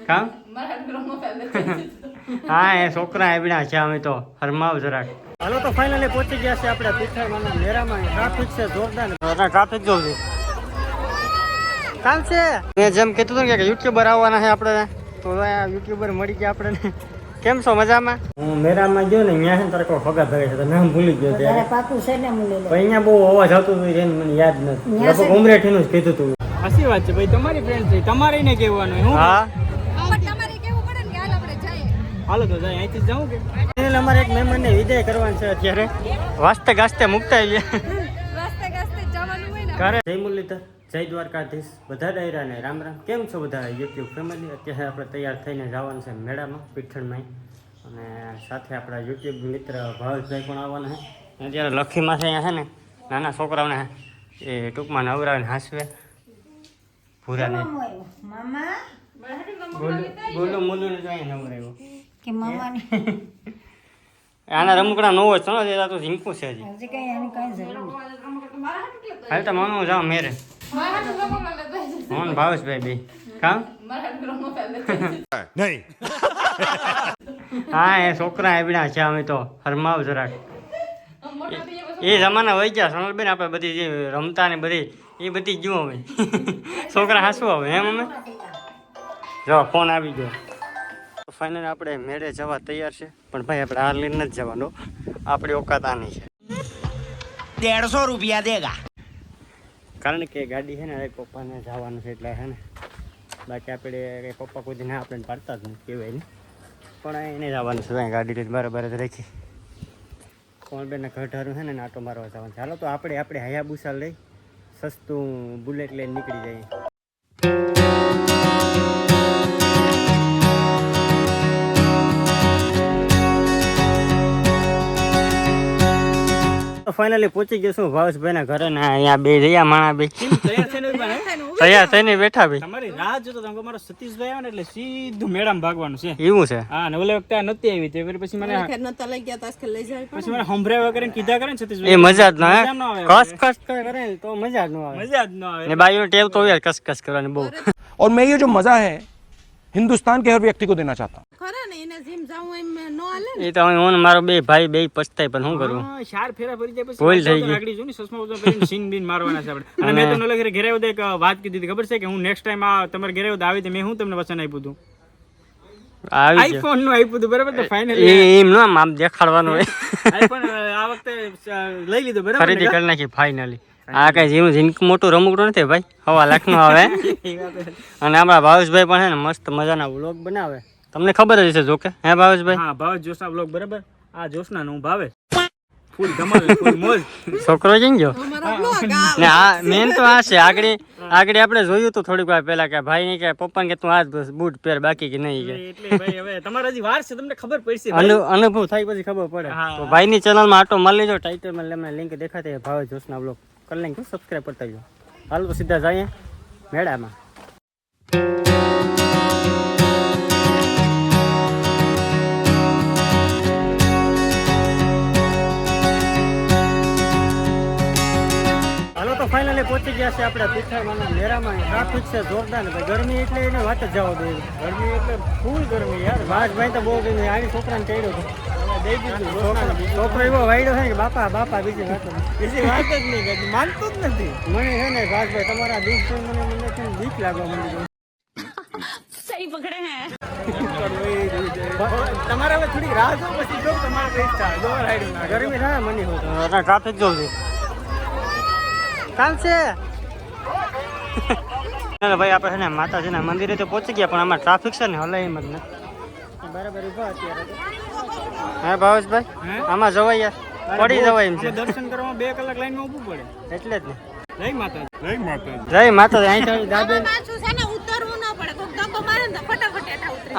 કામ હા એ છોકરા આવ્યા છે અમે તો હરમાવ જરાક હાલો તો ફાઇનલી પહોંચી ગયા છે આપણે તીથાઈમાં મેરામાં ટ્રાફિક છે જોરદાર ટ્રાફિક જોઉં છું કામ છે મેં જેમ કીધું હતું કે યુટ્યુબર આવવાના છે આપણે તો યુટ્યુબર મળી ગયા આપણે કેમ છો મજામાં હું મેરામાં ગયો ને ત્યાં છે ને તારે કોઈ ફગા ભરે છે તો નામ ભૂલી ગયો ત્યારે પાકું છે ને મુલી અહીંયા બહુ અવાજ આવતો હતો એને મને યાદ નથી લગભગ ઉમરેઠીનું જ કીધું હતું સાચી વાત છે ભાઈ તમારી ફ્રેન્ડ છે તમારે ને કહેવાનું હું હા હાલો તો જાય અહીંથી જાઉં કે અમારે એક મહેમાનને વિદાય કરવાનું છે અત્યારે વાસ્તે ગાસ્તે મુકતા આવીએ ઘરે જય મુરલીધર જય દ્વારકાધીશ બધા ડાયરાને રામ રામ કેમ છો બધા યુટ્યુબ ફેમિલી અત્યારે આપણે તૈયાર થઈને જવાનું છે મેળામાં પીઠણમાં અને સાથે આપણા યુટ્યુબ મિત્ર ભાવેશભાઈ પણ આવવાના છે અત્યારે લખીમાં છે અહીંયા છે ને નાના છોકરાઓને એ ટૂંકમાં નવરાવીને હાંસવે પૂરાને બોલો મોલું ને જોઈએ નવરાવ્યો કે મામાને આના રમકડા નો હોય ચલો તો ઝીંકું છે હજી હાલ તો મામા જાઓ મેરે મોહન ભાવેશભાઈ બે કામ નહીં હા એ છોકરા આવ્યા છે અમે તો હરમાવ જરાક એ જમાના વહી ગયા સોનલબેન આપણે બધી જે રમતા ને બધી એ બધી જુઓ અમે છોકરા હાંસવું આવે એમ અમે જો ફોન આવી ગયો ફાઇનલ આપણે મેળે જવા તૈયાર છે પણ ભાઈ આપણે હાર લઈને નથી જવાનું આપણી ઓકાત આની છે 150 રૂપિયા દેગા કારણ કે ગાડી છે ને પપ્પાને જવાનું છે એટલે છે ને બાકી આપણે પપ્પા કોઈ ના આપણે પાડતા જ નથી કહેવાય ને પણ એને જવાનું છે ગાડી લઈને બરાબર જ રાખી કોણ બેનના ઘટારું છે ને આટો મારવા જવાનું છે હાલો તો આપણે હાયાબુસા લઈ સસ્તું બુલેટ લઈને નીકળી જઈએ ફાઇનલી પહોંચી ગયો છું ભાવેશભાઈ ના ઘરે ને અહીંયા બે જયા માણા બે તૈયાર થઈને બેઠા ભાઈ તમારી રાહ જોતો તમે મારો સતીશભાઈ આવે ને એટલે સીધું મેળામાં ભાગવાનું છે એવું છે હા ને ઓલે વખતે નથી આવી તે પછી મને લઈ ગયા પછી મને સંભળાવ્યા કરે કીધા કરે ને સતીશભાઈ એ મજા જ ના આવે કસ કસ કરે તો મજા જ ન આવે ને બાઈનો ટેવ તો યાર કસ કસ કરવાની બહુ और मैं ये जो मजा है हिंदुस्तान के हर व्यक्ति को देना चाहता हूँ એ તો હું મારો બે ભાઈ બે પછતાય પણ શું કરું ચાર ફેરા ફરી જાય પછી ભૂલ થઈ ગઈ આગળ જો ને ચશ્મા ઉધા કરીને સીન બીન મારવાના છે આપણે અને મેં તમને લખી ઘરે આવતા એક વાત કીધી હતી ખબર છે કે હું નેક્સ્ટ ટાઈમ આ તમારે ઘરે આવતા આવી તો મેં હું તમને વચન આપ્યું હતું આઈફોન નું આપ્યું હતું બરાબર તો ફાઇનલી એમ નો આમ દેખાડવાનું હોય આઈફોન આ વખતે લઈ લીધું બરાબર ખરીદી કરી નાખી ફાઇનલી આ કઈ જીનું જીનક મોટું રમકડું નથી ભાઈ 1.5 લાખ નું આવે અને આપણા ભાવેશભાઈ પણ છે ને મસ્ત મજાના વ્લોગ બનાવે તમને ખબર જ છે જોકે હે ભાવેશભાઈ હા ભાવેશ જોશના વ્લોગ બરાબર આ જોશના નું ભાવે ફૂલ ધમાલ ફૂલ મોજ છોકરો જઈ ગયો ને આ મેન તો આ છે આગળ આપણે જોયું તો થોડીક વાર પહેલા કે ભાઈ ને કે પપ્પા ને કે તું આજ બૂટ પહેર બાકી કે નહીં કે એટલે ભાઈ હવે તમારા હજી વાર છે તમને ખબર પડશે અનુભવ થાય પછી ખબર પડે તો ભાઈ ની ચેનલ માં આટો મારી લેજો ટાઇટલ માં તમને લિંક દેખાતી છે ભાવેશ જોશના વ્લોગ કરી લેજો સબસ્ક્રાઇબ કરતા જાઓ હાલો તો સીધા જઈએ મેળામાં ફાઇનલી પહોંચી ગયા છે આપણે તીથાઈમાં મેરામાં ટ્રાફિક છે જોરદાર ને ગરમી એટલે એને વાત જ જવા દે ગરમી એટલે ફૂલ ગરમી યાર ભાઈ તો બહુ ગરમી આની છોકરાને ચડ્યો હતો છોકરો એવો વાયડો છે કે બાપા બીજી વાત જ નહીં કરતી માનતો જ નથી મને છે ને ભાઈ તમારા દીક મને બીક લાગવા માંડી સહી પકડે હે તમારે હવે થોડી રાહ જો પછી જો તમારે ગરમી થાય મને ટ્રાફિક જોઉં છું કામ છે ભાઈ આપણે છે ને માતાજીના મંદિરે તો પહોંચી ગયા પણ આમાં ટ્રાફિક છે ને હલાય એમ જ ને બરાબર ઉભા અત્યારે હે ભાવેશભાઈ આમાં જવાય યાર પડી જવાય એમ છે દર્શન કરવામાં 2 કલાક લાઈનમાં ઊભું પડે એટલે જ ને જય માતાજી અહીં દાબેલ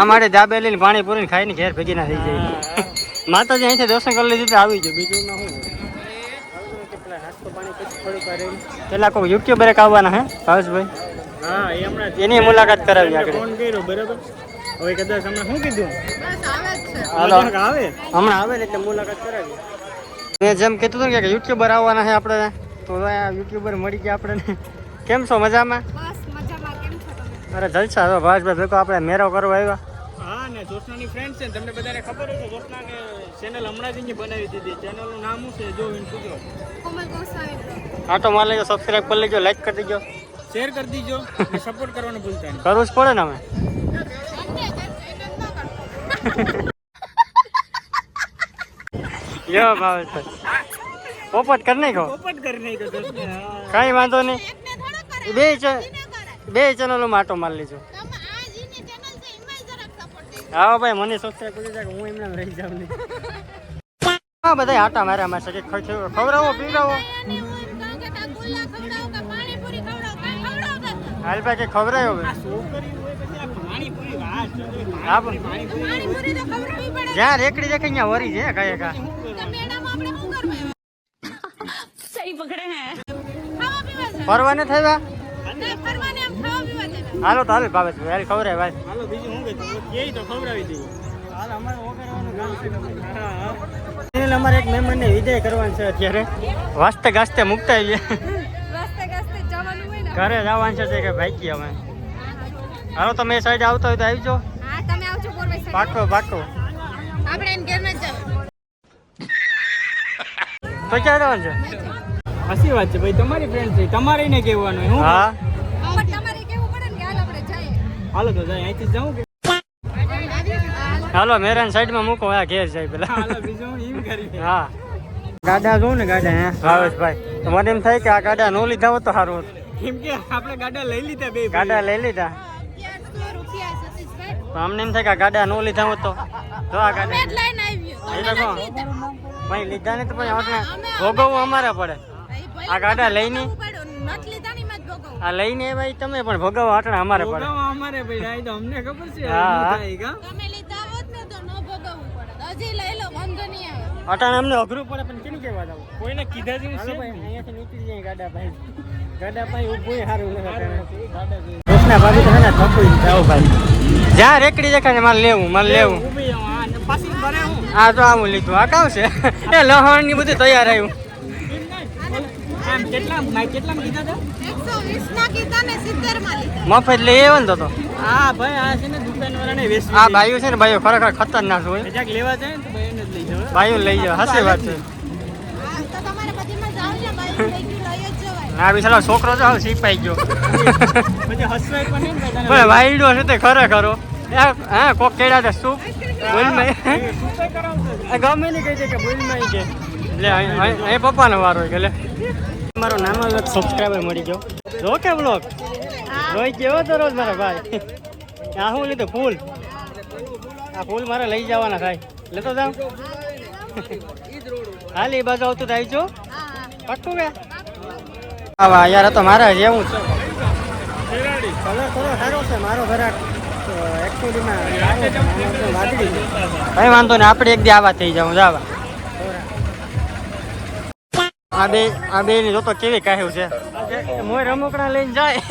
અમારે દાબેલી પાણી પૂરીને ખાઈને ઘેર ભેગી ના થઈ જાય માતાજી અહીંથી દર્શન કરી લીધું તો આવી જાય બીજું ના શું પેલા કોઈ યુટ્યુબર આવવાના હે ભાવેશભાઈ હા એ હમણાં એની મુલાકાત કરાવી આગળ ફોન કર્યો બરાબર હવે કદાચ હમણાં શું કીધું હમણાં આવે ને એટલે મુલાકાત કરાવી મેં જેમ કીધું હતું કે યુટ્યુબર આવવાના છે આપણે તો યુટ્યુબર મળી ગયા આપણે કેમ છો મજામાં અરે જલસા હવે ભાવેશભાઈ ભેગો આપણે મેરો કરવા આવ્યા. હા ને જોશનાની ફ્રેન્ડ છે ને, તમને બધાને ખબર હશે જોશનાને ચેનલ હમણાં જ અહીંયા બનાવી દીધી. ચેનલનું નામ શું છે જો એને પૂછો. આટો માર લેજો, સબસ્ક્રાઇબ કરી લેજો, લાઈક કરી દેજો, શેર કરી દીજો અને સપોર્ટ કરવાનું ભૂલતા નહીં. કરવું જ પડે ને અમે. યો ભાવેશભાઈ પોપટ કરી નાખો. પોપટ કરી નાખ્યો જોશને. કાંઈ વાંધો નહીં, બે ચેનલોમાં આટો મારી લેજો. હા ભાઈ મને સબસ્ક્રાઇબ કરી દેજો, હું એમને રહી જાઉં નહીં. હા બધા આટા માર્યા મારશે કે ખવડાવો પીવડાવો. હાલ ભાઈ કે ખવડાયો હવે. પાણીપુરી વાત છે. હા પાણીપુરી જ્યાં રેકડી દેખાય ત્યાં વરી છે કાંઈ કા. ફરવા ને થયા હાલો તો હાલ ભાવેશભાઈ હાલ ખવડાય ભાઈ. હાલો બીજું હું કહેતો કે તો ખવડાવી દઈએ. હાલ અમારે ઓગળવાનું કામ છે. અમારે એક મહેમાનને વિદાય કરવાનું છે અત્યારે. વાસ્તે ગાસ્તે મુકતા આવીએ. ઘરે જવાનું છે કે ભાઈ અમે. હાલો તમે એ સાઈડ આવતા હોય તો આવી જાઓ. પાકો પાકો. તો ક્યાં જવાનું છે? હસી વાત છે ભાઈ, તમારી ફ્રેન્ડ છે, તમારે ને કહેવાનું હોય. હું હા હાલો તો જાય અહીંથી જાઉં કે હાલો મેરાન સાઈડમાં મૂકો. આ ઘેર જાય પેલા. હાલો બીજું હું એમ કરી. હા ગાડા જોઉં ને ગાડા હે ભાવેશભાઈ, તો મને એમ થાય કે આ ગાડા નો લીધા હોત તો સારું હતું. કેમ કે આપણે ગાડા લઈ લીધા બે ગાડા લઈ લીધા તો અમને એમ થાય કે આ ગાડા નો લીધા હોત તો જો આ ગાડા એ તો કહો ભાઈ લીધા ને તો પછી આપણે ભોગવવું અમારે પડે. આ ગાડા લઈને આ લઈને ભાઈ તમે પણ ભોગવવા આટણા અમારે પડે. ભોગવવા અમારે ભાઈ રાઈ તો અમને ખબર છે. હા. શું થાય કા? અટાણે અમને અઘરું પડે પણ કેની કહેવા જાવ. કોઈને કીધા જેવું છે ભાઈ નહીં. અહીંયાથી નીકળી જાય ગાડા ભાઈ. ગાડા ભાઈ ઊભું સારું કૃષ્ણા ભાભી તો હે ને થકુઈ જાવ ભાઈ. જ્યાં રેકડી દેખાય ને મારે લેવું ઊભી આવો. આ ને પાછી ભરે હું આ તો આવું લીધું. આ કામ છે એ લહણ ની બધું તૈયાર આવ્યું. આમ કેટલામાં કીધા હતા? મફત લઈ આવ્યો ને તો હા ભાઈ આ છે ને દુકાનવાળાને વેચી આ બાયું છે ને બાયું ખરેખર ખતરનાક હોય. ક્યાંક લેવા જાય ને તો ભાઈ એને જ લઈ જવાય. બાયું લઈ જાવ હાસી વાત છે. ના બિચારો છોકરો તો હાવ શીપાઈ ગયો. પછી હસવાય પણ નહીં ને પણ વાયડો છે તે ખરેખર હા કોક કેડા છે શું બોલમાં શું કરાવતો ગમે નહીં કહી દે કે બોલમાં કે લે અહીં પપ્પાનો વારો હોય કે લે મારો નાનો એક સબસ્ક્રાઈબર મળી ગયો. જો કે બ્લોગ જોઈ કેવો તો રોજ મારા ભાઈ. આ શું લીધું ફૂલ. આ ફૂલ મારે લઈ જવાના થાય લેતો જાવ. હાલ એ બાજુ આવતું તો આવી જો પક્કું કે હા યાર તો મારા જેવું છે. કલર થોડો સારો છે મારો ઘરાક એકચ્યુઅલીમાં વાદળી છે. કઈ વાંધો ને આપણે એક દી આવા થઈ જાઉં જાવા. આ બે ની જોતો કેવી કાહ્યું છે. મોય રમકડા લઈને જાય.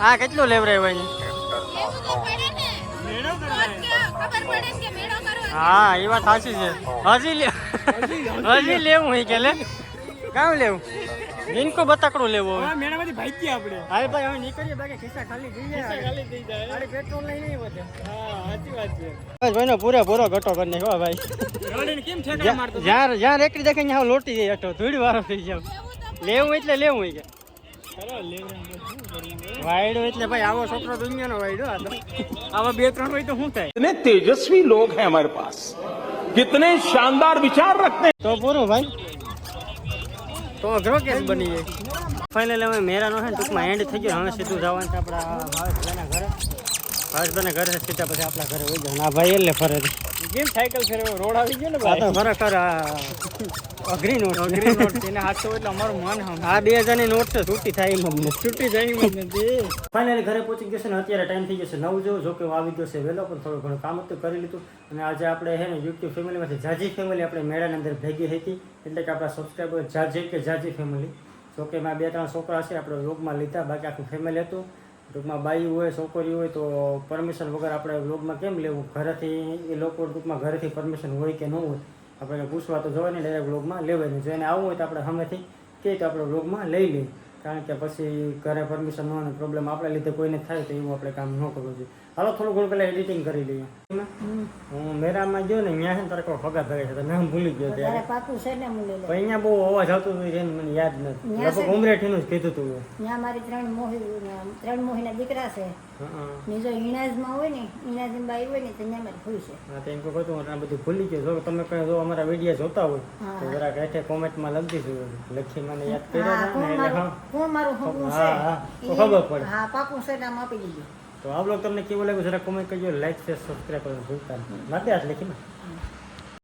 હા કેટલું લેવરાય હોય. હા એ વાત સાચી છે. હજી લેવું હોય કે લે કામ લેવું ઇનકો બતાકડું લેવું હોય. મેળામાંથી ભાઈ ગયા આપણે. હાલ ભાઈ હવે નીકળીએ બાકી ખિસ્સા ખાલી થઈ જાય. ખાલી થઈ જાય. અરે પેટ્રોલ લઈ નહીં વધે. હા સાચી વાત છે. બસ ભાઈનો પૂરેપૂરો ઘટો કરી નાખ્યો ભાઈ. રોડીને કેમ ઠેકડા મારતો? જ્યાં રેકડી દેખાય ત્યાં લોટી જાય અટો થોડી વારો થઈ જાવ. લેવું એટલે લેવું હોય કે ખરો લેવડામાં શું કરીએ? વાયડો એટલે ભાઈ આવો છોકરો દુનિયાનો વાયડો આ તો. આવા બે ત્રણ હોય તો શું થાય? कितने तेजस्वी लोग हैं हमारे पास, कितने शानदार विचार रखते हैं. તો પૂરું ભાઈ તો અઘરો કેસ બની જાય. ફાઇનલ અમે મેરાનો છે ને ટૂંકમાં એન્ડ થઈ ગયો. હવે સીધું જવાનું છે આપણા ભાવેશભાઈના ઘરે. ભાવેશભાઈના ઘરે સીધા પછી આપણા ઘરે હોય જવાનું. આ ભાઈ એટલે ફરે છે. કેમ સાયકલ ફેરવે રોડ આવી ગયો ને આ તો ભાઈ? ખરેખર અઘરી નોટ અઘરી નોટ છે ને હાથસો એટલે અમારું મન હમ આ 2000 ની નોટ છે છૂટી થાય એમ અમને. છૂટી જાય એમ જ નથી. ફાઇનલી ઘરે પહોંચી ગયો છે ને અત્યારે ટાઈમ થઈ ગયો છે 9 જેવો. જો કે હું આવી ગયો છે વહેલો પણ થોડું ઘણું કામ હતું કરી લીધું. અને આજે આપણે છે ને યુટ્યુબ ફેમિલીમાંથી જાજી ફેમિલી આપણે મેળાની અંદર ભેગી હતી. એટલે કે આપણા સબસ્ક્રાઈબર જાજી ફેમિલી. જો કે એમાં 2-3 છોકરા છે આપણે વ્લોગમાં લીધા, બાકી આખું ફેમિલી હતું. ટૂંકમાં બાઈ હોય છોકરી હોય તો પરમિશન વગર આપણે વ્લોગમાં કેમ લેવું. ઘરેથી એ લોકો ટૂંકમાં ઘરેથી પરમિશન હોય કે ન હોય આપણે પૂછવા તો જવાય ને ડાયરેક્ટ વ્લોગમાં લેવાય નહીં. જો એને આવવું હોય તો આપણે સામેથી કહે તો આપણે વ્લોગમાં લઈ લઈએ. કારણ કે પછી ઘરે પરમિશન ન હોય પ્રોબ્લેમ આપણે લીધે કોઈને થાય તો એવું આપણે કામ ન કરવું જોઈએ. હાલો થોડું ઘણું પહેલાં એડિટિંગ કરી લઈએ. હું મેરામાં ગયો ને ત્યાં છે ને તારે કોઈ ફગા ભરે છે તો નામ ભૂલી ગયો ત્યારે. તારે પાકું છે ને મુલે પણ અહીંયા બહુ અવાજ આવતો હતો એને મને યાદ નથી. લગભગ ઉમરેઠીનું જ કીધું હતું. ત્યાં મારી ત્રણ મોહીના દીકરા છે. બીજો ઈણાજમાં હોય ને ઈણાજની બાઈ હોય ને તો ત્યાં મારી ભૂલ છે. હા તો એમ કહું હતું આ બધું ભૂલી ગયો. જો તમે કઈ જો અમારા વિડીયો જોતા હોય તો જરાક હેઠે કોમેન્ટમાં લખી દીધું. લખી મને યાદ કર્યા હતા ને એટલે હા કોણ મારું હગું હા હા છે તો ખબર પડે. હા પાકું છે નામ આપી દીધું. તો આ બ્લોગ તમને કેવું લાગ્યું જરા કોમેન્ટ કરજો. લાઈક શેર સબસ્ક્રાઈબ કરવાનું ભૂલતા નહીં. માથે હાથ લખી ને